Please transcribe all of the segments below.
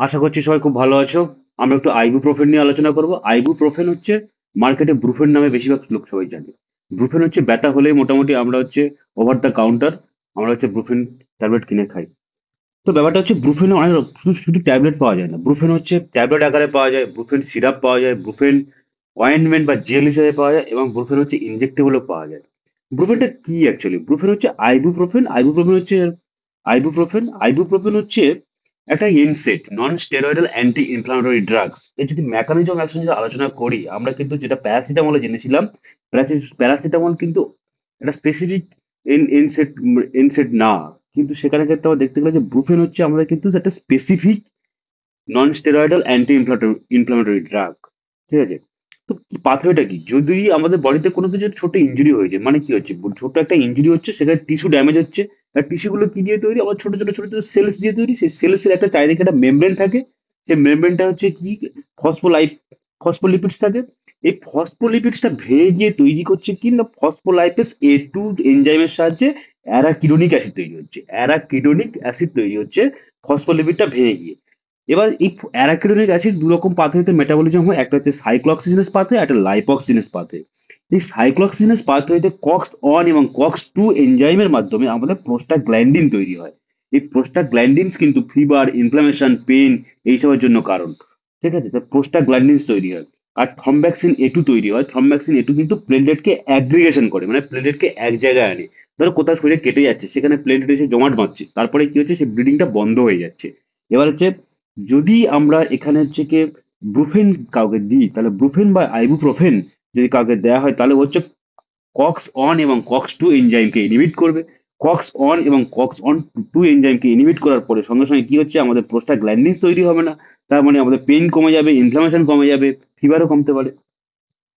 আশা করছি সবাই খুব ভালো আছো। আমরা একটু আইবুপ্রোফেন নিয়ে আলোচনা করব। আইবুপ্রোফেন হচ্ছে মার্কেটে ব্রুফেন নামে বেশিরভাগ লোক সবাই জানে। ব্রুফেন হচ্ছে ব্যথা হলেই মোটামুটি আমরা হচ্ছে ওভার দ্য কাউন্টার আমরা হচ্ছে ব্রুফেন ট্যাবলেট কিনে খাই। তো ব্যাপারটা হচ্ছে ব্রুফেনে অনেক শুধু শুধু ট্যাবলেট পাওয়া যায় না। ব্রুফেন হচ্ছে ট্যাবলেট আকারে পাওয়া যায়, ব্রুফেন সিরাপ পাওয়া যায়, ব্রুফেন অয়েন্টমেন্ট বা জেল হিসেবে পাওয়া যায়, এবং ব্রুফেন হচ্ছে ইনজেক্টেবলও পাওয়া যায়। ব্রুফেনটা কি অ্যাকচুয়ালি? ব্রুফেন হচ্ছে আইবুপ্রোফেন হচ্ছে একটা এনসেড, non steroidal anti inflammatory drugs. এর যদি মেকানিজম অ্যাকশন যদি আলোচনা করি, আমরা কিন্তু যেটা প্যারাসিটামলে জেনেছিলাম, প্যারাসিটামল কিন্তু একটা স্পেসিফিক এনসেড এনসেড না। কিন্তু সেখানে ক্ষেত্রে আমরা দেখতে গেলে যে ব্রুফেন হচ্ছে আমাদের কিন্তু একটা specific non steroidal anti inflammatory drug. ঠিক আছে? তো পাথওয়েটা কি? যদি আমাদের বডিতে কোনো কিছু ছোট ইনজুরি হয়েছে, মানে কি হচ্ছে, ছোট একটা ইনজুরি হচ্ছে, সেখানে টিস্যু ড্যামেজ হচ্ছে। আর টিস্যুগুলো কি দিয়ে তৈরি? আমার ছোট ছোট ছোট ছোট সেলস দিয়ে তৈরি। সেই সেলসের একটা চারিদিকে একটা মেমব্রেন থাকে। সেই মেমব্রেনটা হচ্ছে কি, ফসফোলাইপ ফসফোলিপিডস থাকে। এই ফসফোলিপিডসটা ভেঙে গিয়ে তৈরি করছে কি না, ফসফোলাইপেস A2 এনজাইমের সাহায্যে অ্যারাকিডোনিক অ্যাসিড তৈরি হচ্ছে। অ্যারাকিডোনিক অ্যাসিড তৈরি হচ্ছে ফসফোলিপিডটা ভেঙে গিয়ে। এবার এই অ্যারাকিডোনিক অ্যাসিড দু রকম পাথওয়েতে মেটাবলিজম হয়, একটা হচ্ছে সাইক্লোঅক্সিজেনাস পাথওয়ে, একটা লাইপোক্সিজেনাস পাথওয়ে। এই সাইক্লোঅক্সিজেনাস পাথওয়েতে কক্স অন এবং কক্স টু এনজাইমের মাধ্যমে আমাদের প্রোস্টাগ্ল্যান্ডিন তৈরি হয়। এই প্রোস্টাগ্ল্যান্ডিনস কিন্তু ফিভার, ইনফ্লামেশন, পেন এইসবের জন্য কারণ। ঠিক আছে? তো প্রোস্টাগ্ল্যান্ডিনস তৈরি হয়। আর থ্রম্বাক্সিন A2 তৈরি হয়। থ্রম্বাক্সিন A2 কিন্তু প্লেটলেটকে অ্যাগ্রিগেশন করে, মানে প্লেটলেটকে এক জায়গায় আনে। ধরো কোথাও শরীরে কেটে যাচ্ছে, সেখানে প্লেটলেট এসে জমাট বাঁধছে, তারপরে কি হচ্ছে, সেই ব্লিডিংটা বন্ধ হয়ে যাচ্ছে। এবার হচ্ছে, যদি আমরা এখানে হচ্ছে কি ব্রুফেন কাউকে দিই, তাহলে ব্রুফেন বা আইবুপ্রোফেন যদি কাউকে দেওয়া হয়, তাহলে হচ্ছে কক্স অন এবং কক্স টু এনজাইমকে ইনহিবিট করবে। কক্স অন এবং কক্স অন টু এনজাইমকে ইনহিবিট করার পরে সঙ্গে সঙ্গে কি হচ্ছে, আমাদের প্রোস্টাগ্ল্যান্ডিনস তৈরি হবে না। তার মানে আমাদের পেইন কমে যাবে, ইনফ্লামেশন কমে যাবে, ফিভারও কমতে পারে।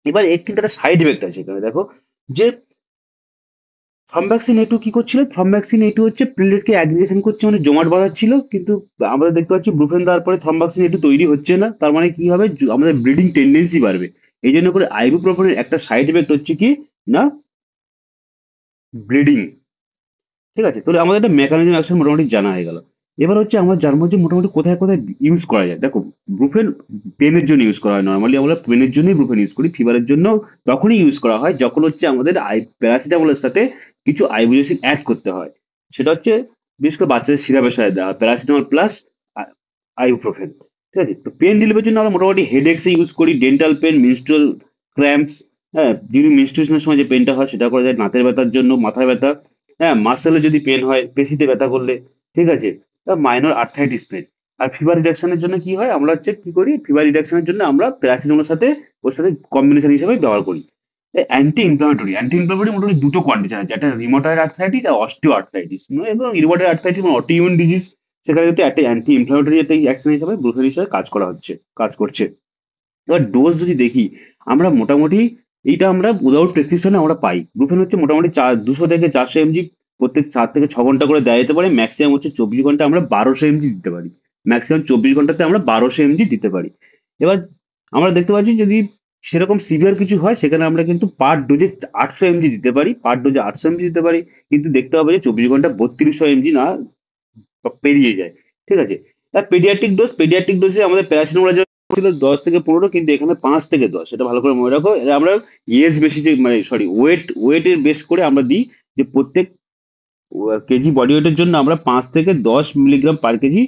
এবার এর কিন্তু একটা সাইড এফেক্ট আছে এখানে, দেখো, যে থ্রম্বাক্সিন A2 কি করছিল? থ্রম্বাক্সিন A2 হচ্ছে প্লেটলেটকে অ্যাগ্রিগেশন করছে, মানে জমাট বাঁধাচ্ছিল। কিন্তু আমরা দেখতে পাচ্ছি ব্রুফেন দেওয়ার পরে থ্রম্বাক্সিন A2 তৈরি হচ্ছে না। তার মানে কি হবে, আমাদের ব্লিডিং টেন্ডেন্সি বাড়বে। এই জন্য করে আইবুপ্রোফেনের একটা সাইড এফেক্ট হচ্ছে কি না, ব্লিডিং। ঠিক আছে? তাহলে আমাদের একটা মেকানিজম অ্যাকশন মোটামুটি জানা হয়ে গেল। এবার হচ্ছে আমরা জানবো যে মোটামুটি কোথায় কোথায় ইউজ করা যায়। দেখো, ব্রুফেন পেনের জন্য ইউজ করা হয়। নর্মালি আমরা পেনের জন্যই ব্রুফেন ইউজ করি। ফিভারের জন্য তখনই ইউজ করা হয় যখন হচ্ছে আমাদের প্যারাসিটামলের সাথে কিছু আইবুপ্রোফেন অ্যাড করতে হয়। সেটা হচ্ছে বিশেষ করে বাচ্চাদের সিরাপের সাথে দেওয়া হয়, প্যারাসিটামল প্লাস আইবুপ্রোফেন। ঠিক আছে? তো পেন রিলিফের জন্য আমরা মোটামুটি হেডেক্সে ইউজ করি, ডেন্টাল পেন, মিনস্ট্রুয়াল ক্র্যাম্পস। হ্যাঁ, যদি মেনস্ট্রুয়েশনের সময় যে পেনটা হয় সেটা করা যায়, দাঁতের ব্যথার জন্য, মাথায় ব্যথা, হ্যাঁ, মাসেলে যদি পেন হয়, পেশিতে ব্যথা করলে। ঠিক আছে? Minor arthritis pain. আর ফিভার রিডাকশনের জন্য কি হয়, আমরা হচ্ছে কি করি, ফিভার রিডাকশনের জন্য আমরা প্যারাসিটামলের সাথে ওর সাথে কম্বিনেশন হিসেবে ব্যবহার করি। অ্যান্টি ইনফ্লামেটরি মোটামুটি দুটো কন্ডিশন আছে, একটা রিমোটয়েড আর্থ্রাইটিস আর অস্টিও আর্থ্রাইটিস। এবং রিমোটয়েড আর্থ্রাইটিস মানে অটোইমিউন ডিজিজ, সেখানে কিন্তু একটা অ্যান্টি ইনফ্লামেটরি একটা অ্যাকশন হিসেবে ব্রুফেন হিসেবে কাজ করছে। এবার ডোজ যদি দেখি, আমরা মোটামুটি এইটা আমরা উইদাউট প্রেসক্রিপশনে আমরা পাই। ব্রুফেন হচ্ছে মোটামুটি 200 থেকে 400 mg প্রত্যেক 4 থেকে 6 ঘন্টা করে দেওয়া যেতে পারে। ম্যাক্সিমাম হচ্ছে 24 ঘন্টা আমরা 1200 mg দিতে পারি। ম্যাক্সিমাম 24 ঘন্টাতে আমরা 1200 mg দিতে পারি। এবার আমরা দেখতে পাচ্ছি যদি সেরকম সিভিয়ার কিছু হয়, সেখানে আমরা কিন্তু পার ডোজে 800 mg দিতে পারি, পার ডোজে 800 mg দিতে পারি। কিন্তু দেখতে হবে যে 24 ঘন্টা 3200 mg না পেরিয়ে যায়। ঠিক আছে? আর পেডিয়াট্রিক ডোজে আমাদের প্যারাসিটামল ছিল 10 থেকে 15, কিন্তু এখানে 5 থেকে 10। এটা ভালো করে মনে রাখো। এটা আমরা এজ বেশি যে, মানে সরি, ওয়েটের বেস করে আমরা দিই, যে প্রত্যেক কেজি বডি ওয়েটের জন্য আমরা 5 থেকে 10 মিলিগ্রাম পার কেজি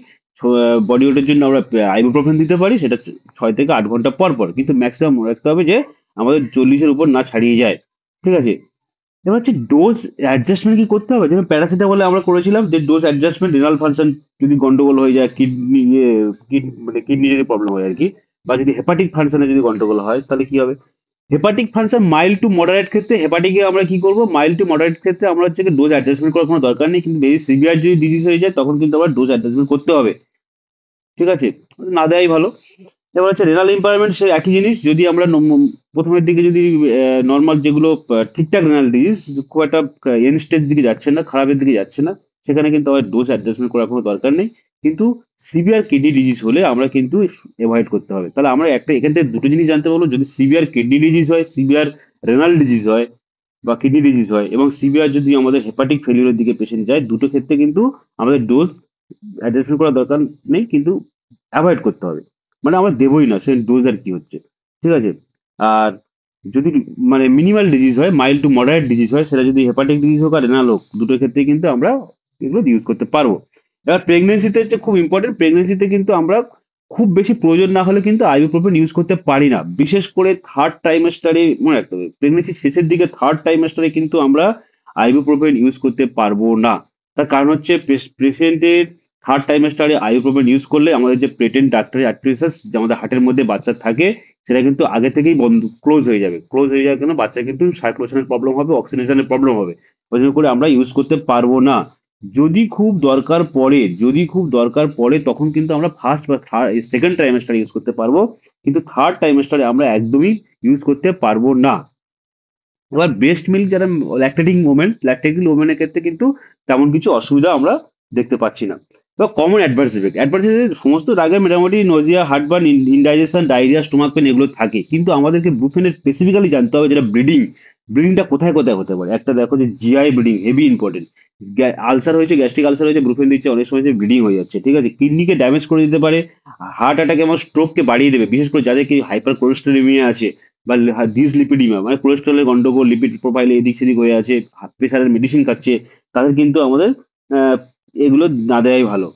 বডি ওয়েটের জন্য আমরা আইবুপ্রোফেন দিতে পারি। সেটা 6 থেকে 8 ঘন্টা পর পর। কিন্তু ম্যাক্সিমাম মনে রাখতে হবে যে আমাদের 40-এর উপর না ছাড়িয়ে যায়। ঠিক আছে? এবার হচ্ছে ডোজ অ্যাডজাস্টমেন্ট কি করতে হবে, যেমন প্যারাসিটামলে আমরা করেছিলাম যে ডোজ অ্যাডজাস্টমেন্ট, রিনাল ফাংশন যদি গন্ডগোল হয়ে যায়, কিডনি মানে কিডনি যদি প্রবলেম হয় আর কি, বা যদি হেপাটিক ফাংশনে যদি গন্ডগোল হয়, তাহলে কি হবে? Hepatic function mild to moderate ক্ষেত্রে, হেপাটিকে আমরা কি করবো, মাইল্ড টু মডারেট ক্ষেত্রে আমরা হচ্ছে ডোজ অ্যাডজাস্টমেন্ট করার কোনো দরকার নেই। কিন্তু বেশি সিভিয়ার যদি ডিজিজ হয়ে যায়, তখন কিন্তু আবার ডোজ অ্যাডজাস্টমেন্ট করতে হবে। ঠিক আছে? না দেওয়াই ভালো। এবার হচ্ছে রেনাল ইম্পায়ারমেন্ট, সে একই জিনিস। যদি আমরা প্রথমের দিকে যদি নর্মাল যেগুলো ঠিকঠাক রেনাল ডিজিজ, খুব একটা এন্ড স্টেজ দিকে যাচ্ছে না, খারাপের দিকে যাচ্ছে না, সেখানে কিন্তু আবার ডোজ অ্যাডজাস্টমেন্ট করার কোনো দরকার নেই। কিন্তু সিভিয়ার কিডনি ডিজিজ হলে আমরা কিন্তু অ্যাভয়েড করতে হবে। তাহলে আমরা একটা এখান থেকে দুটো জিনিস জানতে পারবো, যদি সিভিয়ার কিডনি ডিজিজ হয়, সিভিয়ার রেনাল ডিজিজ হয় বা কিডনি ডিজিজ হয়, এবং সিভিয়ার যদি আমাদের হেপাটিক ফেলিওরের দিকে পেশেন্ট যায়, দুটো ক্ষেত্রে কিন্তু আমাদের ডোজ অ্যাডজাস্টমেন্ট করার দরকার নেই। কিন্তু অ্যাভয়েড করতে হবে, মানে আমরা দেবোই না, সে ডোজ আর কি হচ্ছে, ঠিক আছে। আর যদি মানে মিনিমাল ডিজিজ হয়, মাইল্ড টু মডারেট ডিজিজ হয়, সেটা যদি হেপাটিক ডিজিজ হোক আর রেনাল হোক, দুটোর ক্ষেত্রে কিন্তু আমরা এগুলো ইউজ করতে পারবো। এবার প্রেগনেন্সিতে হচ্ছে খুব ইম্পর্টেন্ট, প্রেগনেন্সিতে কিন্তু আমরা খুব বেশি প্রয়োজন না হলে কিন্তু আইবুপ্রোফেন ইউজ করতে পারি না, বিশেষ করে থার্ড ট্রাইমেস্টারে। মনে রাখতে হবে প্রেগনেন্সির শেষের দিকে থার্ড ট্রাইমেস্টারে কিন্তু আমরা আইবুপ্রোফেন ইউজ করতে পারবো না। তার কারণ হচ্ছে পেশেন্টের থার্ড ট্রাইমেস্টারে আইবুপ্রোফেন ইউজ করলে আমাদের যে পেটেন্ট ডাক্তারি অ্যাট্রিসাস যে আমাদের হার্টের মধ্যে বাচ্চা থাকে, সেটা কিন্তু আগে থেকেই বন্ধ, ক্লোজ হয়ে যাবে। ক্লোজ হয়ে যাওয়ার জন্য বাচ্চা কিন্তু সার্কুলেশনের প্রবলেম হবে, অক্সিজেনের প্রবলেম হবে, ওই জন্য করে আমরা ইউজ করতে পারবো না। যদি খুব দরকার পড়ে, যদি খুব দরকার পড়ে তখন কিন্তু আমরা ফার্স্ট বা সেকেন্ড ট্রাইমেস্টার ইউজ করতে পারবো, কিন্তু থার্ড ট্রাইমেস্টারে আমরা একদমই ইউজ করতে পারবো না। এবার ব্রেস্ট মিল্ক যারা ল্যাকটেটিং ওমেনের ক্ষেত্রে কিন্তু তেমন কিছু অসুবিধা আমরা দেখতে পাচ্ছি না। এবার কমন অ্যাডভার্স ইফেক্ট সমস্ত রাগে মোটামুটি nausea, heartburn, indigestion, diarrhoea, stomach pain এগুলো থাকে, কিন্তু আমাদেরকে ব্রুফেনের স্পেসিফিক্যালি জানতে হবে যেটা ব্লিডিংটা কোথায় কোথায় হতে পারে। একটা দেখো যে GI bleeding heavy important, ulcer হয়েছে, গ্যাস্ট্রিক আলসার হয়েছে, ব্রুফেন দিচ্ছে, অনেক সময় ব্লিডিং হয়ে যাচ্ছে, ঠিক আছে। কিডনিকে ড্যামেজ করে দিতে পারে, হার্ট অ্যাটাক এবং স্ট্রোককে বাড়িয়ে দেবে, বিশেষ করে যাদের কি হাইপার কোলেস্টেরোলিমিয়া আছে বা ডিসলিপিডিমা, মানে কোলেস্ট্রলের গন্ডগোল, লিপিড প্রোফাইলে এদিক সেদিক হয়ে আছে, প্রেশারের মেডিসিন খাচ্ছে, তাদের কিন্তু আমাদের আহ, এগুলো না দেওয়াই ভালো,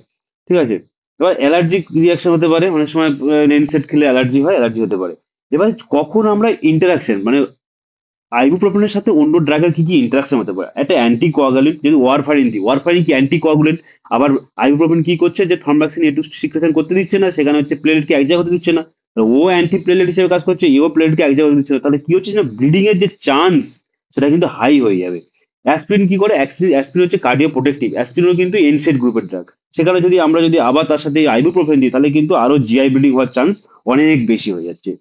ঠিক আছে। এবার অ্যালার্জিক রিয়াকশন হতে পারে, অনেক সময় নেনসেট খেলে অ্যালার্জি হয়, অ্যালার্জি হতে পারে। এবার কখন আমরা ইন্টারাকশন, মানে আইবুপ্রোফেনের সাথে অন্য ড্রাগের কি কি ইন্টারাকশন হতে পারে। একটা অ্যান্টি কোয়াগুলেন্ট, যদি ওয়ারফারিন দিই, ওয়ারফারিন কি অ্যান্টি কোয়াগুলেন্ট, আবার আইবুপ্রোফেন কি করছে যে থ্রম্বাক্সিন এটু সিক্রেশন করতে দিচ্ছে না, সেখানে হচ্ছে প্লেটকে এক জায়গা হতে দিচ্ছে না, তো ও অ্যান্টি প্লেলেট হিসেবে কাজ করছে, এও প্লেটকে এক জায়গা হতে দিচ্ছে না, তাহলে কি হচ্ছে না, ব্লিডিং এর যে চান্স সেটা কিন্তু হাই হয়ে যাবে। অ্যাসপিরিন কি করে, অ্যাসপিরিন হচ্ছে কার্ডিও প্রোটেক্টিভ, অ্যাসপিরিনও কিন্তু এনসেড গ্রুপের ড্রাগ, সেখানে যদি আমরা যদি আবার তার সাথে আইবুপ্রোফেন দিই তাহলে কিন্তু আরো জিআই ব্লিডিং হওয়ার চান্স অনেক বেশি হয়ে যাচ্ছে।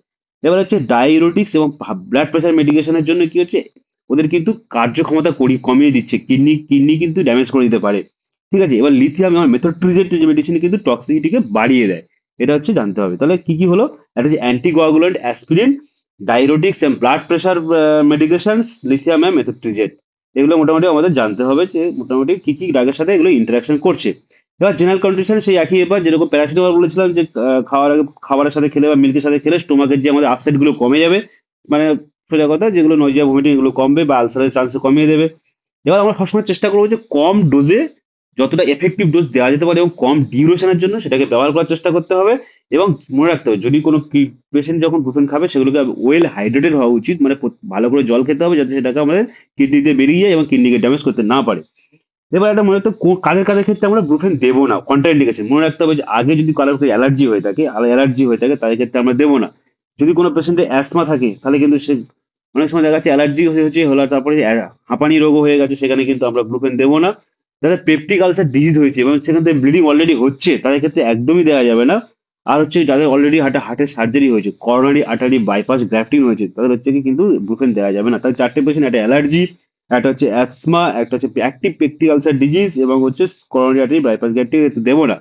এবার হচ্ছে ডায়ুরেটিক্স এবং ব্লাড প্রেশার মেডিকেশনের জন্য কি হচ্ছে, ওদের কিন্তু কার্যক্ষমতা কমিয়ে দিচ্ছে, কিডনি কিন্তু ড্যামেজ করে দিতে পারে, ঠিক আছে। এবার লিথিয়াম এবং মেথোট্রিজেন্ট যে মেডিসিন কিন্তু টক্সিসিটিকে বাড়িয়ে দেয়, এটা হচ্ছে জানতে হবে। তাহলে কি কি হলো, একটা হচ্ছে anticoagulant aspirin, diuretics and blood pressure medication, lithium এবং মেথোট্রিজেন্ট, এগুলো মোটামুটি আমাদের জানতে হবে যে মোটামুটি কি কি ড্রাগের সাথে এগুলো ইন্টারাকশন করছে। এবার জেনারেল কন্ডিশন সেই একই, এবার যেরকম প্যারাসিটামল বলেছিলাম যে খাবারের সাথে খেলে বা মিল্কের সাথে খেলে স্টোমাকের যে আমাদের আপসেট গুলো কমে যাবে, মানে সোজা কথা যেগুলো নজিয়া ভমিটিং এগুলো কমবে বা আলসারের চান্স কমিয়ে দেবে। এবার আমরা সবসময় চেষ্টা করবো যে কম ডোজে যতটা এফেক্টিভ ডোজ দেওয়া যেতে পারে এবং কম ডিউরেশনের জন্য সেটাকে ব্যবহার করার চেষ্টা করতে হবে। এবং মনে রাখতে হবে যদি কোনো পেশেন্ট যখন ব্রুফেন খাবে সেগুলোকে ওয়েল হাইড্রেটেড হওয়া উচিত, মানে ভালো করে জল খেতে হবে যাতে সেটাকে আমাদের কিডনিতে বেরিয়ে যায় এবং কিডনিকে ড্যামেজ করতে না পারে। এবার একটা মনে রাখতে হবে, কাদের কাদের ক্ষেত্রে আমরা ব্রুফেন দেবো না, কন্ট্রাইন্ডিকেশন মনে রাখতে হবে যে আগে যদি কারোর অ্যালার্জি হয়ে থাকে তাদের ক্ষেত্রে আমরা দেবো না। যদি কোনো পেশেন্টের অ্যাসমা থাকে তাহলে কিন্তু সে অনেক সময় দেখা যাচ্ছে অ্যালার্জি হচ্ছে হলো, তারপরে হাঁপানি রোগও হয়ে গেছে, সেখানে কিন্তু আমরা ব্লুপেন দেবো না। যাদের পেপটিক আলসার ডিজিজ হয়েছে এবং সেখান থেকে ব্লিডিং অলরেডি হচ্ছে তাদের ক্ষেত্রে একদমই দেওয়া যাবে না। আর হচ্ছে যাদের অলরেডি হার্টের সার্জারি হয়েছে, করোনারি আর্টারি বাইপাস গ্রাফটিং হয়েছে, তাদের হচ্ছে কি কিন্তু ব্লুপেন দেওয়া যাবে না। তাই চারটে পেশেন্ট, একটা অ্যালার্জি, একটা হচ্ছে অ্যাসমা, একটা হচ্ছে অ্যাক্টিভ পেপটিক আলসার ডিজিজ এবং হচ্ছে করোনারি আর্টারি বাইপাস গ্রাফটিং দেবো না।